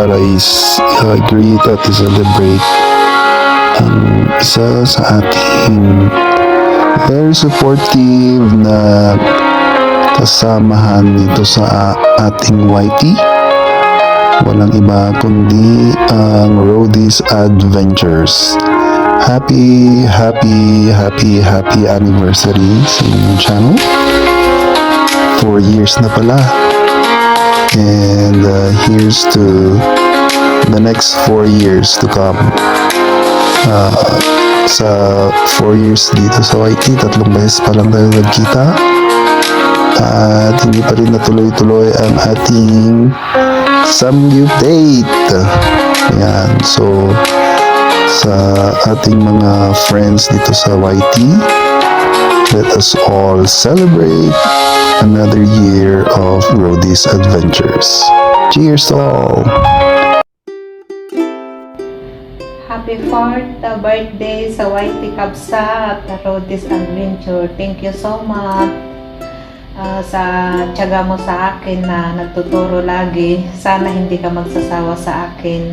para i-greet at i-celebrate ang isa sa ating very supportive na kasamahan dito sa ating YT. Walang iba kundi ang Roadies Adventures. Happy anniversary sa inyong channel. 4 years na pala. And here's to the next 4 years to come. Sa 4 years dito sa YT, 3 beses pa lang tayo nagkita. At hindi pa rin natuloy-tuloy ang ating Samgyup date. Ayan, so sa ating mga friends dito sa YT, let us all celebrate another year of Roadies Adventures. Cheers to all! Happy 4th birthday sa YT Kabsat Roadies Adventure. Thank you so much sa tiyaga mo sa akin na nagtuturo lagi. Sana hindi ka magsasawa sa akin.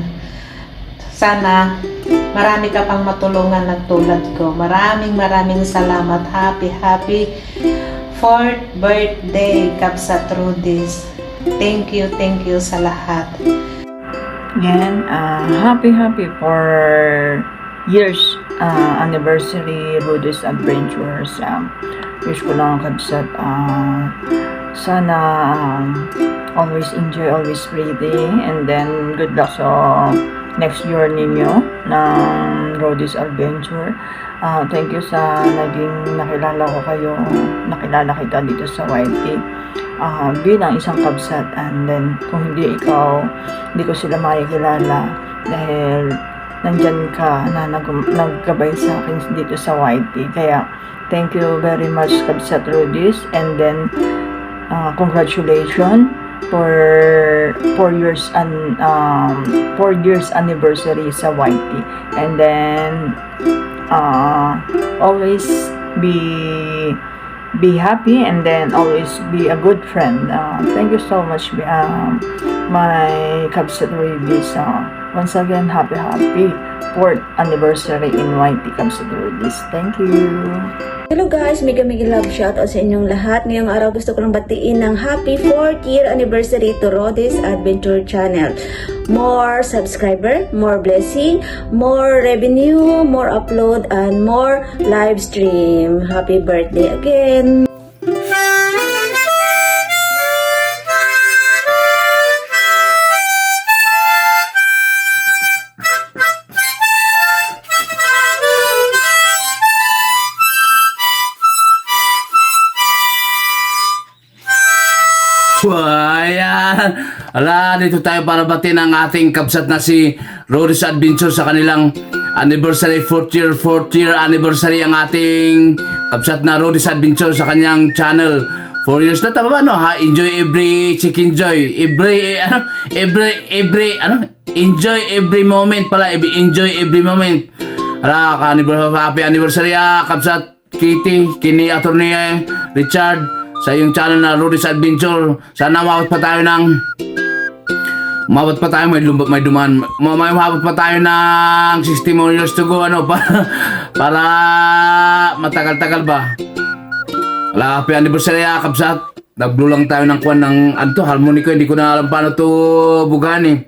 Sana marami ka pang matulungan ng tulad ko. Maraming salamat. Happy 4th birthday Kabsat Roadies. Thank you sa lahat. Again, happy 4 years anniversary Roadies Adventures. Wish ko lang Kabsat, sana always enjoy, always breathing, and then good luck sa next year ninyo ng Roadies Adventure. Thank you sa naging nakilala kita dito sa YT bilang isang Kabsat, and then kung hindi ikaw, hindi ko sila makikilala dahil nandyan ka na naggabay sa akin dito sa YT. Kaya thank you very much Kabsat Roadies, and then congratulations for 4 years anniversary sa YT, and then always be happy, and then always be a good friend. Thank you so much my Kabsat Roadies. Once again, happy 4th anniversary in YT Kabsat Roadies. Thank you. Hello guys, mega love shoutout sa inyong lahat. Ngayong araw gusto ko lang batiin ng happy 4th year anniversary to Roadies Adventure Channel. More subscriber, more blessing, more revenue, more upload, and more live stream. Happy birthday again! Ayan. Ala, dito tayo para batin ang ating Kabsat na si Roadies Adventure sa kanilang anniversary, 4th year anniversary ang ating Kabsat na Roadies Adventure sa kanyang channel. 4 years na, tama ba, no? Ha? Enjoy every chicken joy. Enjoy every moment pala. Enjoy every moment. Ala, happy anniversary, Kabsat Kitty, kini Attorney Richard, sa iyong channel na Roadies Adventure. Sana umabot pa tayo ng ng 60 more years to go, para matagal-tagal ba. Wala, happy anniversary, Kabsat. Nag-blow lang tayo ng kwan ng harmoniko. Hindi ko na alam paano to bugaan eh.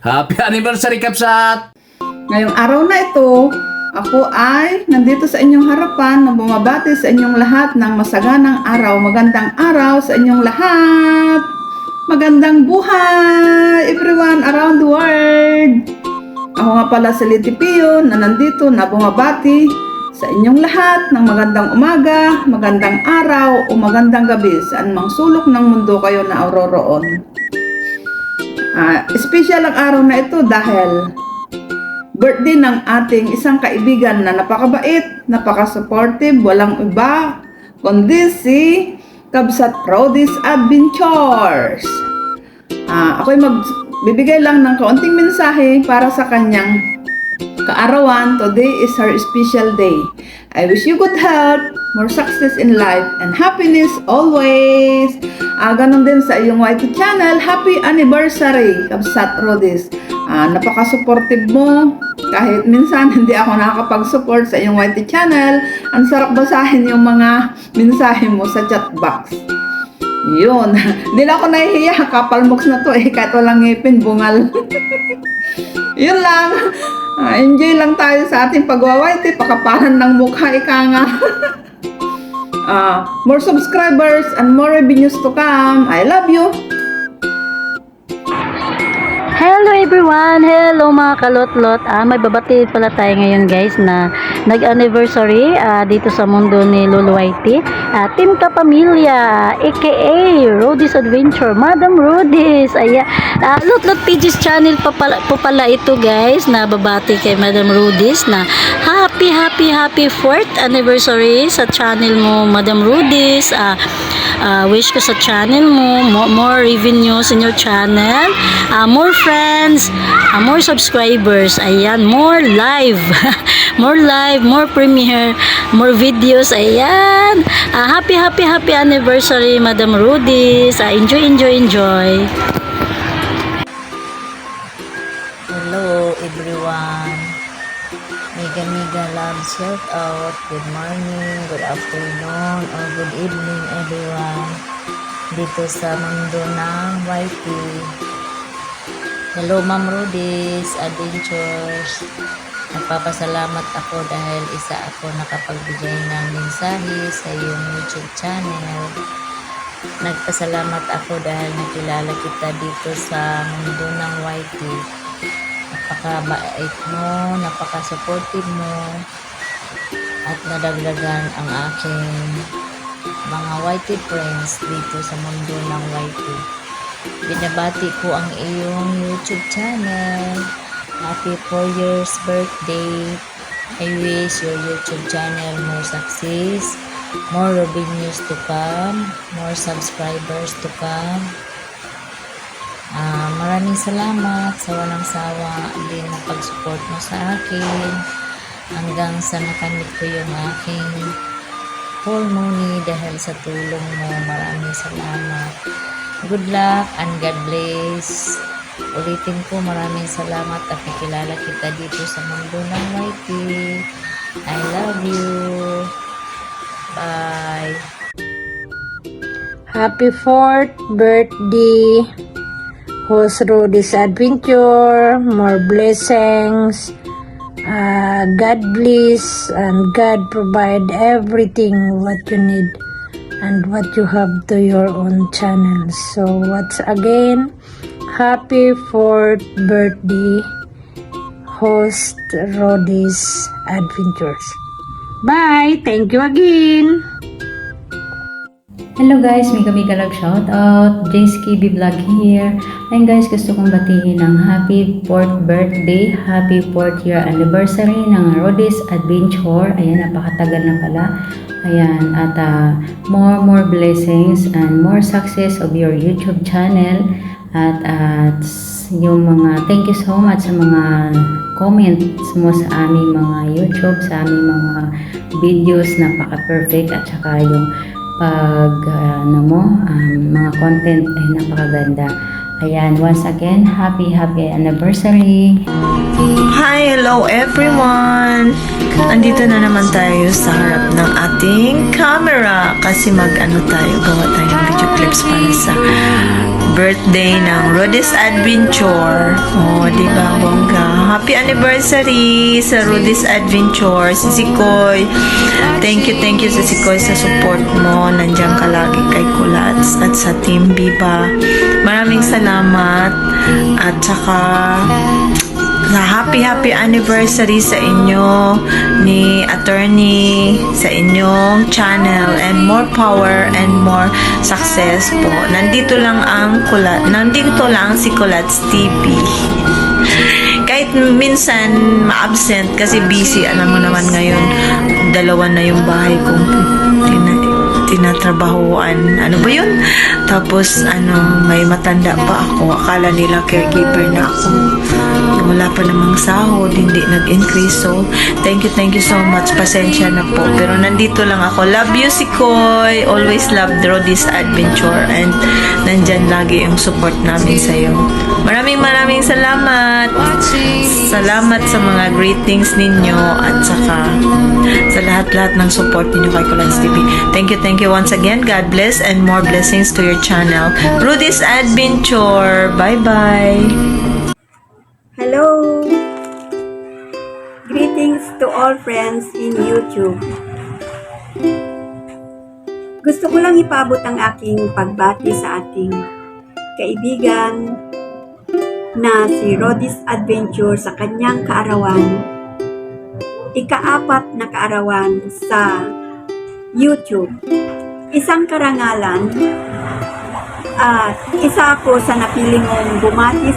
Happy anniversary, Kabsat! Ngayong araw na ito, ako ay nandito sa inyong harapan na bumabati sa inyong lahat ng masaganang araw. Magandang araw sa inyong lahat. Magandang buhay, everyone around the world. Ako nga pala si Lady Pio na nandito na bumabati sa inyong lahat ng magandang umaga, magandang araw o magandang gabi sa anumang sulok ng mundo kayo na aroroon. Special ang araw na ito dahil birthday ng ating isang kaibigan na napakabait, napaka-supportive, walang iba kundi si Kabsat Roadies Adventures. Ako'y magbibigay lang ng kaunting mensahe para sa kanyang kaarawan. Today is her special day. I wish you good health, more success in life, and happiness always. Ganon din sa iyong YT channel. Happy anniversary, Kabsat Rodis. Napaka-supportive mo. Kahit minsan hindi ako nakakapag-support sa iyong YT channel, ang sarap basahin yung mga mensahe mo sa chat box. Yun. Hindi na ako nahihiya. Kapalmoks na to kahit walang ngipin, bungal. Yun lang. Enjoy lang tayo sa ating pagwawayte. Pakapalan ng mukha, ika nga. More subscribers and more revenues to come. I love you. Hello everyone! Hello mga kalotlot! May babati pala tayo ngayon guys na nag-anniversary dito sa mundo ni Lolo Whitey. Team Kapamilya, aka Rodis Adventure, Madam Rodis. Ayan. Lotlot Pages channel po pala ito guys na babati kay Madam Rodis na happy 4th anniversary sa channel mo Madam Rodis. Wish ko sa channel mo more revenues in your channel, more friends, more subscribers, ayan, more live more premiere, more videos, ayan. Happy anniversary Madam Rodis. Enjoy. Hello everyone. Mega love shout out. Good morning, good afternoon, or good evening everyone. Dito sa mundo ng YT. Hello Ma'am Rodis Adventures. Nagpapasalamat ako dahil isa ako nakapagbigay ng mensahe sa iyong YouTube channel. Nagpasalamat ako dahil nakilala kita dito sa mundo ng YT. Napakabait mo, napaka-supportive mo, at nadagdagan ang aking mga YT friends dito sa mundo ng YT. Binabati ko ang iyong YouTube channel. Happy 4 years birthday. I wish your YouTube channel more success, more revenues to come, more subscribers to come. Maraming salamat sa walang sawa din na pag-support mo sa akin hanggang sa nakamit ko yung aking full money dahil sa tulong mo. Maraming salamat. Good luck and God bless. Ulitin ko, maraming salamat at nakilala kita dito sa mundo ng YT. I love you. Bye. Happy 4th birthday, host Rodis Adventure. More blessings. God bless and God provide everything what you need and what you have to your own channel. So once again, happy 4th birthday, host Rodis Adventures. Bye! Thank you again! Hello guys, mega love shout out, JSKB Vlog here. Ayun guys, gusto kong batiin ng happy 4th birthday, happy 4th year anniversary ng Rodis Adventure. Ayan, napakatagal na pala. Ayan, at more blessings and more success of your YouTube channel. At yung mga, thank you so much sa mga comments mo sa aming mga YouTube, sa aming mga videos, napaka-perfect, at saka yung mga content ay napakaganda. Ayan, once again, happy anniversary. Hi, hello everyone! Andito na naman tayo sa harap ng ating camera kasi gawa tayo ng video clips para sa birthday ng Rodis Adventure. Di ba, bongga? Happy anniversary sa Rodis Adventure. Si Sikoy. Thank you sa Sikoy sa support mo. Nandiyan ka lagi kay Kulats at sa Team Biba. Maraming salamat. At saka happy anniversary sa inyo ni attorney sa inyong channel, and more power and more success po. Nandito lang si Kulats TV. Kahit minsan ma-absent kasi busy, alam mo naman ngayon, 2 na yung bahay kong tinatrabahuan. Ano ba yun? Tapos, may matanda pa ako. Akala nila caregiver na ako. Wala pa namang sahod, hindi nag-increase. So, thank you so much. Pasensya na po. Pero nandito lang ako. Love you, si Koy. Always love Rody's Adventure. And nandyan lagi yung support namin sa'yo. Maraming salamat. Salamat sa mga greetings ninyo at saka sa lahat-lahat ng support ninyo kay Kulans TV. Thank you once again. God bless and more blessings to your channel. Rody's Adventure. Bye-bye. Hello! Greetings to all friends in YouTube. Gusto ko lang ipaabot ang aking pagbati sa ating kaibigan na si Rody's Adventure sa kanyang kaarawan. Ika-4 na kaarawan sa YouTube. Isang karangalan at isa ako sa napili mong bumati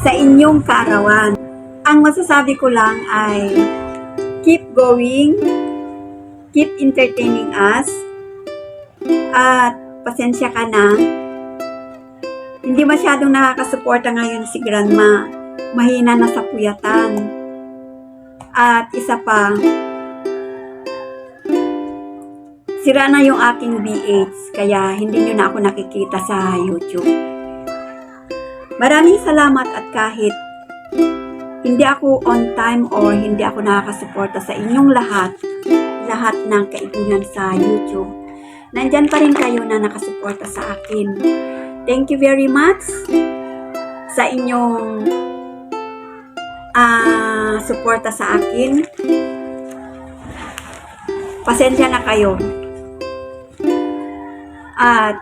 sa inyong kaarawan. Ang masasabi ko lang ay keep going, keep entertaining us, at pasensya ka na. Hindi masyadong nakakasuporta ngayon si Grandma. Mahina na sa puyatan. At isa pa, sira na yung aking BH, kaya hindi nyo na ako nakikita sa YouTube. Maraming salamat at kahit hindi ako on time or hindi ako nakakasuporta sa inyong lahat ng kaibigan sa YouTube, nandyan pa rin kayo na nakasuporta sa akin. Thank you very much sa inyong suporta sa akin. Pasensya na kayo. At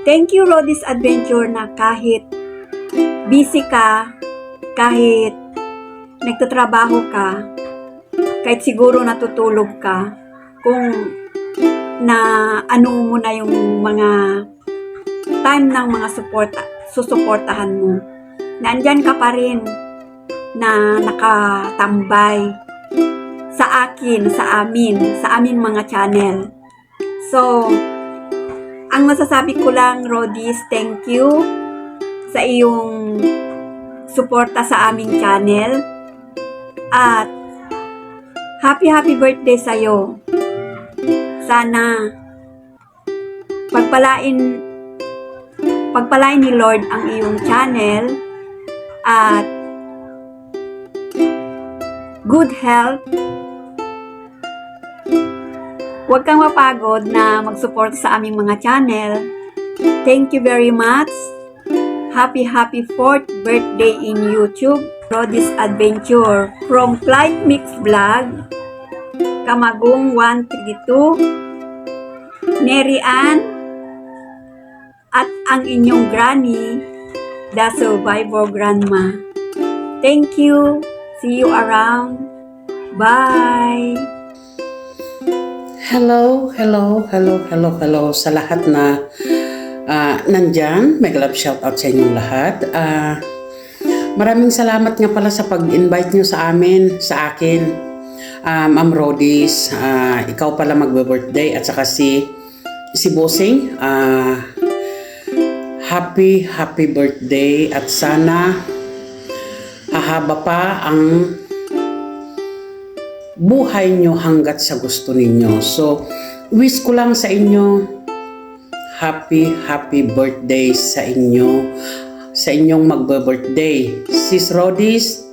thank you Rody's Adventure na kahit busy ka, kahit nagtatrabaho ka, kahit siguro natutulog ka, kung na mo na yung mga time ng mga susuportahan mo, nandyan ka pa rin na nakatambay sa akin, sa amin mga channel. So, ang masasabi ko lang, Rody's, thank you sa iyong suporta sa aming channel. At happy birthday sa'yo. Sana pagpalain ni Lord ang iyong channel at good health. Huwag kang mapagod na mag-support sa aming mga channel. Thank you very much. Happy 4th birthday in YouTube, Rody's Adventure. From Flight Mix Vlog, Kamagong 132, Neri Ann, at ang inyong granny, the Survivor Grandma. Thank you. See you around. Bye. Hello sa lahat na nandyan. Mega love shout out sa inyong lahat. Maraming salamat nga pala sa pag-invite nyo sa akin. Ma'am Rody's, ikaw pala magbe-birthday at saka si Bossing. Happy birthday at sana hahaba pa ang buhay nyo hanggat sa gusto ninyo. So, wish ko lang sa inyo happy birthday sa inyong magbe-birthday. Sis Rody's,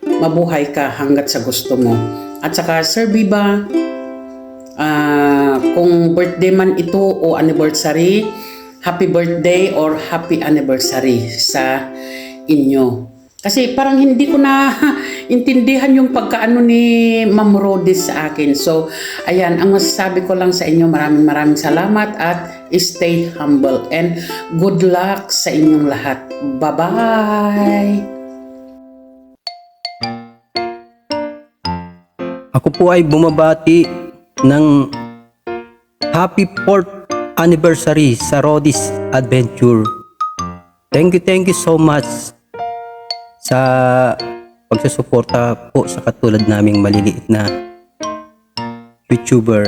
mabuhay ka hanggat sa gusto mo. At saka Sir Biba, kung birthday man ito o anniversary, happy birthday or happy anniversary sa inyo. Kasi parang hindi ko na intindihan yung pagkaano ni Ma'am Rody's sa akin. So, ayan, ang masasabi ko lang sa inyo, maraming salamat at stay humble and good luck sa inyong lahat. Bye-bye! Ako po ay bumabati ng happy 4th anniversary sa Rody's Adventure. Thank you so much sa pagsusuporta po sa katulad naming maliliit na YouTuber.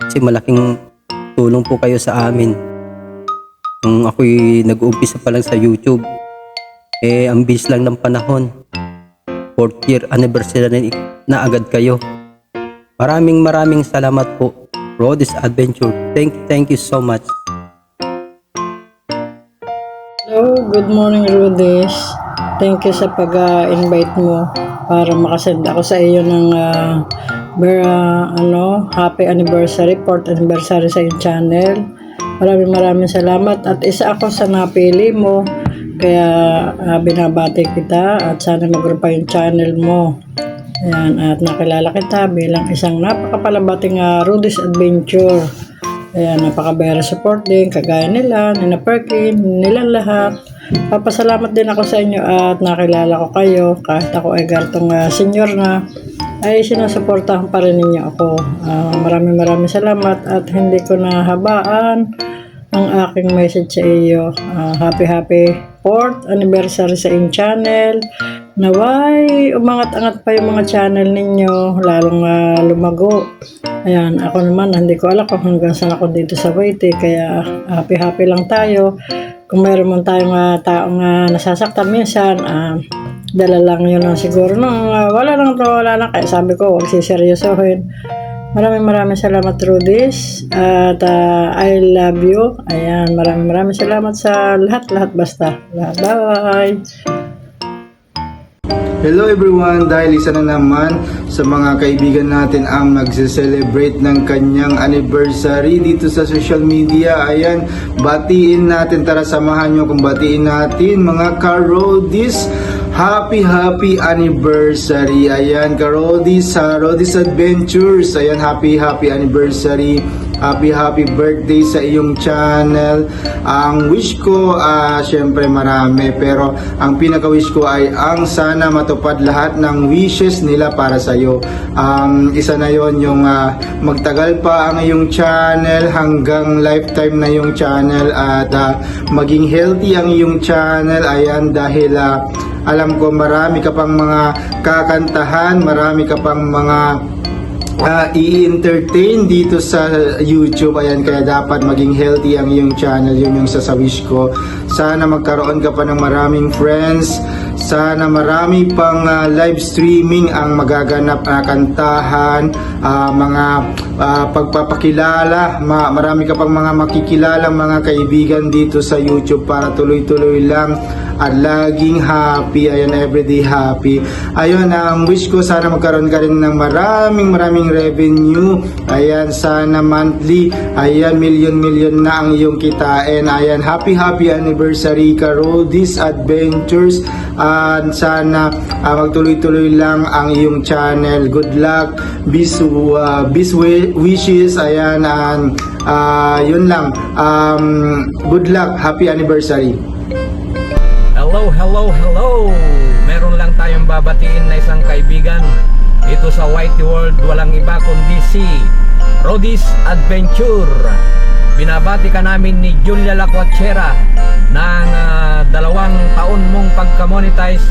Kasi malaking tumutulong po kayo sa amin. Nung ako'y nag-uumpisa pa lang sa YouTube, ang bilis lang ng panahon. 4th year anniversary na agad kayo. Maraming salamat po, Rhodes Adventure. Thank you so much. Hello, good morning Rhodes. Thank you sa pag-invite mo para makasend ako sa iyo ng happy anniversary, 4th anniversary sa iyong channel. Maraming salamat at isa ako sa napili mo. Kaya binabati kita at sana mag-grow pa yung channel mo. Ayan, at nakilala kita bilang isang napakapalabating Rhodes Adventure. Ayan, napaka-very support din, kagaya nila, Nina Perkin, nilang lahat. Papasalamat din ako sa inyo at nakilala ko kayo. Kahit ako ay gartong senior na, ay sinusuportahan pa rin ninyo ako. Maraming salamat at hindi ko nahabaan ang aking message sa iyo. Happy 4th anniversary sa inyong channel. Naway umangat-angat pa yung mga channel ninyo, lalong lumago. Ayan, ako naman hindi ko alam kung hanggang saan ako dito sa Waite, kaya happy lang tayo. Kung mayroon man tayong taong nasasaktan minsan, dala lang yun siguro. Wala lang, kaya sabi ko huwag siseryosohin. Maraming salamat Rhodes at I love you. Ayan, maraming salamat sa lahat basta. Bye! Hello everyone, dahil isa na naman sa mga kaibigan natin ang nagse-celebrate ng kanyang anniversary dito sa social media. Ayan, batiin natin, tara samahan nyo kung batiin natin mga ka-Rhodes. Happy anniversary. Ayan, ka-Rhodes sa Rhodes Adventures. Ayan, happy anniversary. Happy birthday sa iyong channel. Ang wish ko, syempre marami, pero ang pinaka-wish ko ay ang sana matupad lahat ng wishes nila para sa iyo. Isa na yon yung magtagal pa ang iyong channel hanggang lifetime na yung channel at maging healthy ang iyong channel. Ayan, dahil alam ko marami ka pang mga kakantahan, marami ka pang mga i-entertain dito sa YouTube. Ayan, kaya dapat maging healthy ang iyong channel. Yun yung sasawish ko. Sana magkaroon ka pa ng maraming friends. Sana marami pang live streaming ang magaganap na kantahan, mga pagpapakilala. Marami ka pang mga makikilalang mga kaibigan dito sa YouTube para tuloy-tuloy lang at laging happy. Ayan, everyday happy. Ayun, ang wish ko, sana magkaroon ka rin ng maraming revenue. Ayan, sana monthly, ayan, million na ang iyong kitain. Ayan, happy anniversary ka Rhodes Adventures. At sana magtuloy-tuloy lang ang iyong channel. Good luck, best wishes. Ayan, yun lang. Good luck, happy anniversary. Hello! Meron lang tayong babatiin na isang kaibigan dito sa Whitey World, walang iba kundi si Rhodes Adventure. Binabati ka namin ni Julia Lacuachera ng 2 taon mong pagka-monetize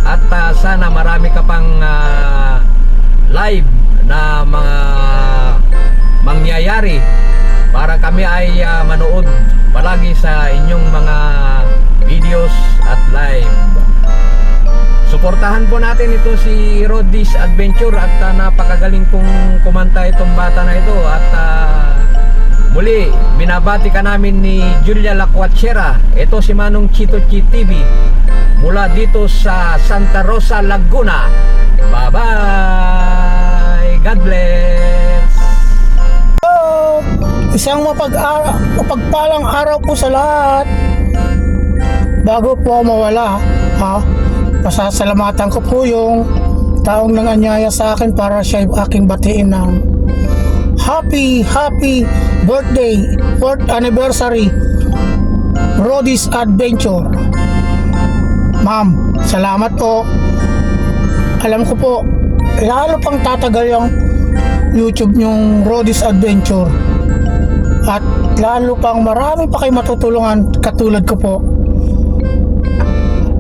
at sana marami ka pang live na mga mangyayari para kami ay manood palagi sa inyong mga videos at live. Suportahan po natin ito si Rhodes Adventure at napakagaling kong kumanta itong bata na ito at muli binabati ka namin ni Julia Lacuachera. Ito si Manong Chito TV mula dito sa Santa Rosa, Laguna. Bye bye, God bless. Isang mapagpalang araw po sa lahat. Bago po mawala, pasasalamatan ko po yung taong nanganyaya sa akin para siya aking batiin ng happy birthday, 4th anniversary, Rhodes Adventure. Ma'am, salamat po. Alam ko po, lalo pang tatagal yung YouTube yung Rhodes Adventure. At lalo pang marami pa kayo matutulungan katulad ko po.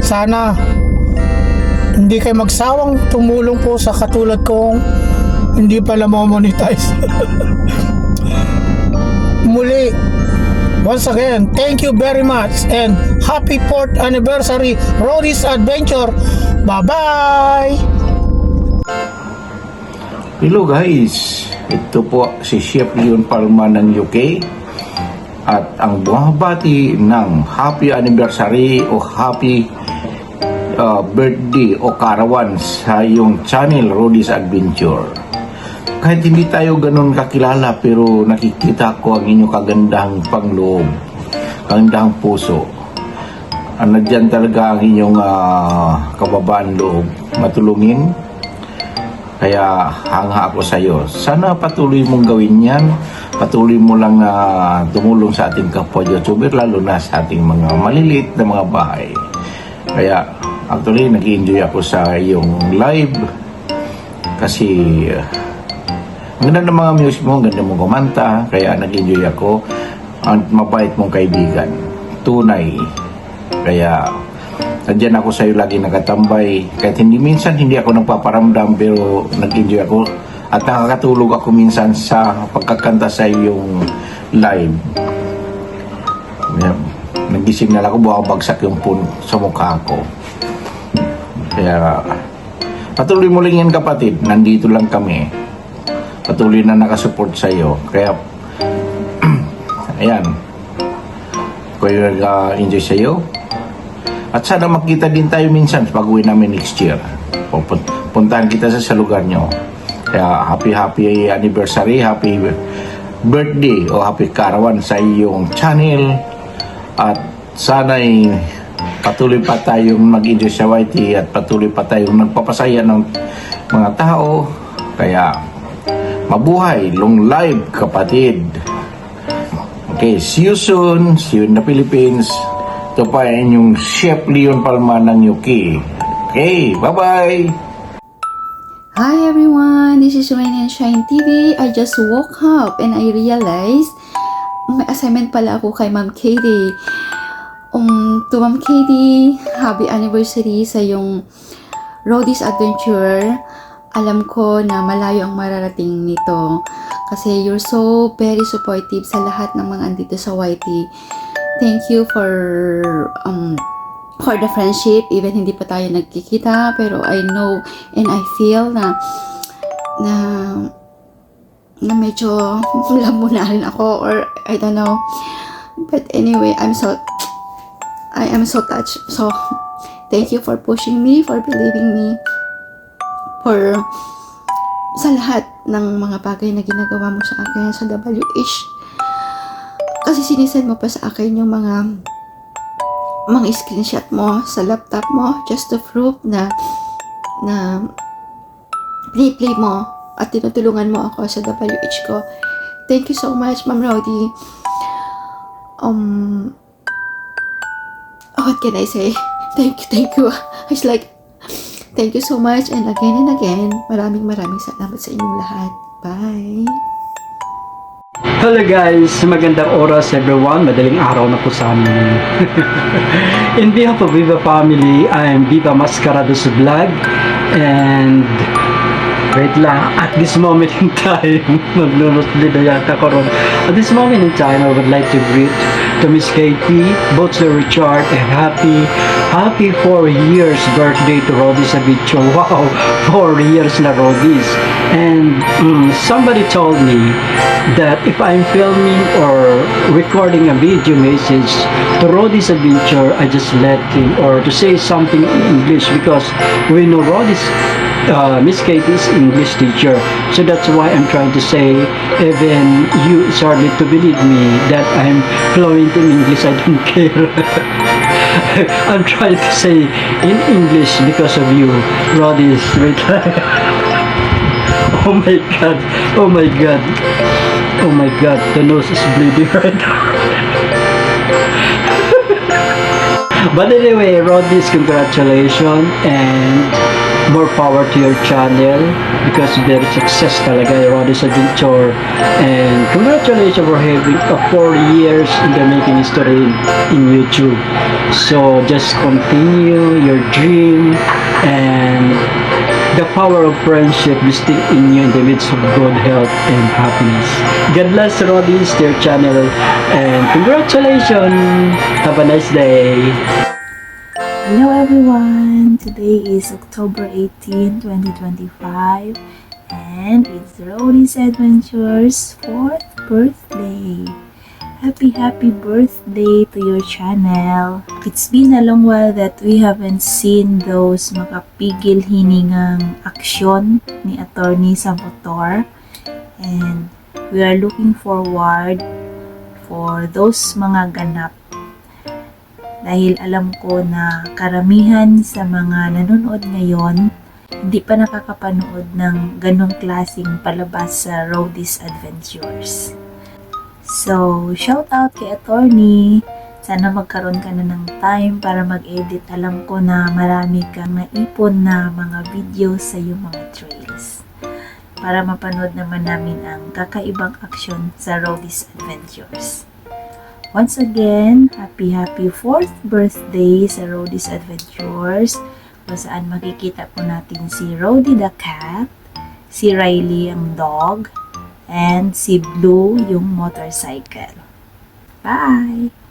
Sana hindi kayo magsawang tumulong po sa katulad kong hindi pala monetize. muli. Once again, thank you very much and happy 4th anniversary Rody's Adventure. Bye-bye! Hello guys, ito po si Chef Leon Palma ng UK at ang bumabati ng happy anniversary o happy birthday o karawan sa iyong channel Rody's Adventure. Kahit hindi tayo ganun kakilala pero nakikita ko ang inyong kagandahang pangloob, kagandahang puso. Nandiyan talaga ang inyong kababaan loob, matulungin. Kaya hanga ako sa iyo. Sana patuloy mong gawin yan. Patuloy mo lang tumulong sa ating kapwa YouTuber, lalo na sa ating mga maliliit na mga bahay. Kaya actually nag-enjoy ako sa iyong live kasi ang ganda ng mga music mo, ang ganda mong kumanta, kaya nag-enjoy ako. Ang mabait mong kaibigan, tunay. Kaya nandiyan ako sa iyo lagi nakatambay. Kahit minsan hindi ako nagpaparamdam pero nag-enjoy ako. At nakakatulog ako minsan sa pagkakanta sa iyong live. Nagising na lang ako, buwabagsak yung puno sa mukha ko. Kaya patuloy mo lang yan kapatid, nandito lang kami. Patuloy na nakasupport sa iyo. Kaya ayan, ko nag-enjoy sa iyo. At sana makita din tayo minsan pag-uwi namin next year. Puntahan kita sa lugar nyo. Kaya happy anniversary, happy birthday o happy karawan sa iyong channel. At sana'y patuloy pa tayong mag-enjoy sa YT at patuloy pa tayong nagpapasaya ng mga tao. Kaya mabuhay, long life kapatid. Okay, see you soon. See you in the Philippines. Ito pa yung Chef Leon Palma ng UK. Okay, bye-bye! Hi everyone, this is Rain and Shine TV. I just woke up and I realized may assignment pala ako kay Ma'am Katie. To Ma'am Katie, happy anniversary sa yung Rody's Adventure. Alam ko na malayo ang mararating nito kasi you're so very supportive sa lahat ng mga andito sa YT. Thank you for the friendship, even hindi pa tayo nagkikita, pero I know and I feel na medyo lamunahan ako or I don't know. But anyway, I am so touched. So thank you for pushing me, for believing me, for sa lahat ng mga bagay na ginagawa mo sa akin sa WH. Kasi sinisend mo pa sa akin yung mga screenshot mo sa laptop mo just to prove na play mo at tinutulungan mo ako sa WH ko. Thank you so much, Ma'am Rody. What can I say? Thank you. It's like, thank you so much and again, maraming salamat sa inyong lahat. Bye! Hello guys, magandang oras everyone, madaling araw na po sa amin. In behalf of Viva Family, I am Viva Mascarados Vlog and wait lang, at this moment in time, maglulosli na yata ko ron. At this moment in time, I would like to greet to Miss Katie, Butler Richard, and happy 4 years birthday to Rody's Adventure. Wow, 4 years na Rody's. And somebody told me that if I'm filming or recording a video message to Rody's Adventure, I just let him or to say something in English because we know Rody's Miss Kate is English teacher, so that's why I'm trying to say, even you it's hardly to believe me that I'm fluent in English. I don't care. I'm trying to say in English because of you, Rody's. Wait. Oh my god, oh my god, oh my god, the nose is bleeding right now. But anyway, Rody's, congratulations and more power to your channel because very success talaga yung Rody's Adventure, and congratulations for having a 4 years in the making history in YouTube. So just continue your dream and the power of friendship will stick in you in the midst of good health and happiness. God bless Rodis, their channel, and congratulations! Have a nice day! Hello everyone! Today is October 18, 2025 and it's Rodis Adventures 4th birthday. Happy birthday to your channel. It's been a long while that we haven't seen those makapigil hiningang aksyon ni Attorney sa motor, and we are looking forward for those mga ganap. Dahil alam ko na karamihan sa mga nanonood ngayon hindi pa nakakapanood ng ganong klaseng palabas sa Rodis Adventures. So, shout out kay Attorney. Sana magkaroon ka na ng time para mag-edit. Alam ko na marami kang naipon na mga videos sa iyong mga trails. Para mapanood naman namin ang kakaibang aksyon sa Rodis Adventures. Once again, happy 4th birthday sa Rodis Adventures, kung saan makikita po natin si Rody the cat, si Riley ang dog, and si Blue yung motorcycle. Bye!